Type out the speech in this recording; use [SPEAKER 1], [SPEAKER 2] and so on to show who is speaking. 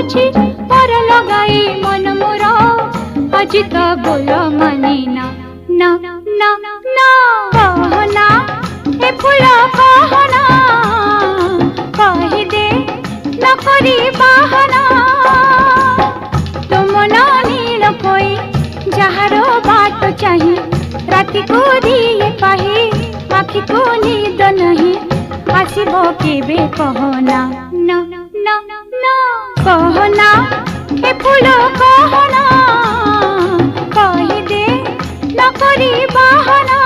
[SPEAKER 1] बुझी पर लगाई मन मोर आज तो बोल माने ना ना ना ना कहना ए फूल कहना कही दे न करी बहाना तुम नील कोई जहारो बाट चाही राति को दिए पाही आखि को नींद नहीं आसब केबे कहना ना ना ना कहना ए फूल कहना कही दे न करी बहाना।